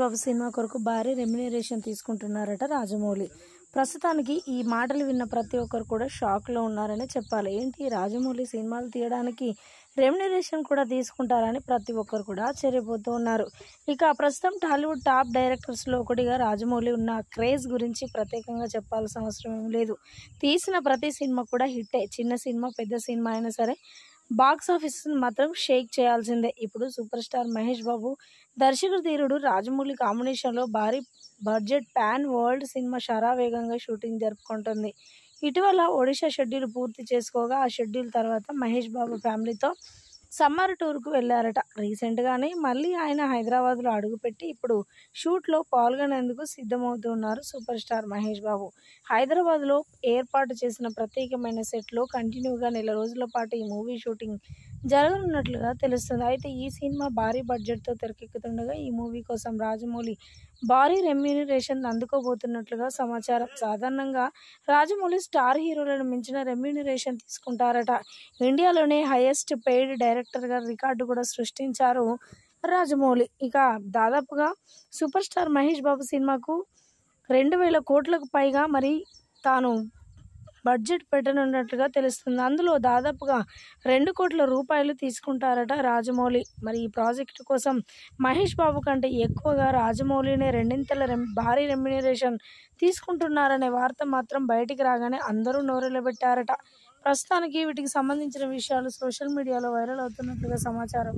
బాబు cinema కొరకు భారీ remuneration తీసుకుంటున్నారట Rajamouli. ప్రస్తుతానికి ఈ మాటలు విన్న ప్రతి ఒక్కరు కూడా షాక్లో ఉన్నారని చెప్పాలి. ఏంటి, రాజమౌళి సినిమాలు తీయడానికి రెమ్యునరేషన్ కూడా తీసుకుంటారని ప్రతి ఒక్కరు కూడా ఆశ్చర్యపోతూ ఉన్నారు. ఇక ప్రస్తుతం టాలీవుడ్ టాప్ డైరెక్టర్స్లో ఒకటిగా రాజమౌళి ఉన్న క్రేజ్ గురించి ప్రత్యేకంగా చెప్పాల్సిన అవసరం ఏం లేదు. తీసిన ప్రతి సినిమా కూడా హిట్టే. చిన్న సినిమా పెద్ద సినిమా అయినా సరే బాక్స్ ఆఫీస్ మాత్రం షేక్ చేయాల్సిందే. ఇప్పుడు సూపర్ స్టార్ మహేష్ బాబు దర్శకుడు ధీరుడు రాజమౌళి కాంబినేషన్లో భారీ బడ్జెట్ పాన్ వరల్డ్ సినిమా శరవేగంగా షూటింగ్ జరుపుకుంటుంది. ఇటీవల ఒడిషా షెడ్యూల్ పూర్తి చేసుకోగా ఆ షెడ్యూల్ తర్వాత మహేష్ బాబు ఫ్యామిలీతో సమ్మర్ టూర్కు వెళ్ళారట. రీసెంట్గానే మళ్ళీ ఆయన హైదరాబాద్లో అడుగుపెట్టి ఇప్పుడు షూట్లో పాల్గొనేందుకు సిద్ధమవుతున్నారు సూపర్ స్టార్ మహేష్ బాబు. హైదరాబాద్లో ఏర్పాటు చేసిన ప్రత్యేకమైన సెట్లో కంటిన్యూగా నెల రోజుల పాటు ఈ మూవీ షూటింగ్ జరగనున్నట్లుగా తెలుస్తుంది. అయితే ఈ సినిమా భారీ బడ్జెట్తో తెరకెక్కుతుండగా ఈ మూవీ కోసం రాజమౌళి భారీ రెమ్యూనరేషన్ అందుకోబోతున్నట్లుగా సమాచారం. సాధారణంగా రాజమౌళి స్టార్ హీరోలను మించిన రెమ్యూనరేషన్ తీసుకుంటారట. ఇండియాలోనే హైయెస్ట్ పెయిడ్ డైరెక్టర్గా రికార్డు కూడా సృష్టించారు రాజమౌళి. ఇక దాదాపుగా సూపర్ స్టార్ మహేష్ బాబు సినిమాకు 2,000 కోట్లకు పైగా మరి తాను బడ్జెట్ పెట్టనున్నట్లుగా తెలుస్తుంది. అందులో దాదాపుగా 2 కోట్ల రూపాయలు తీసుకుంటారట రాజమౌళి. మరి ఈ ప్రాజెక్టు కోసం మహేష్ బాబు కంటే ఎక్కువగా రాజమౌళినే రెండింతల భారీ రెమ్యునరేషన్ తీసుకుంటున్నారనే వార్త మాత్రం బయటికి రాగానే అందరూ నోరెళ్లబెట్టారట. ప్రస్తుతానికి వీటికి సంబంధించిన విషయాలు సోషల్ మీడియాలో వైరల్ అవుతున్నట్లుగా సమాచారం.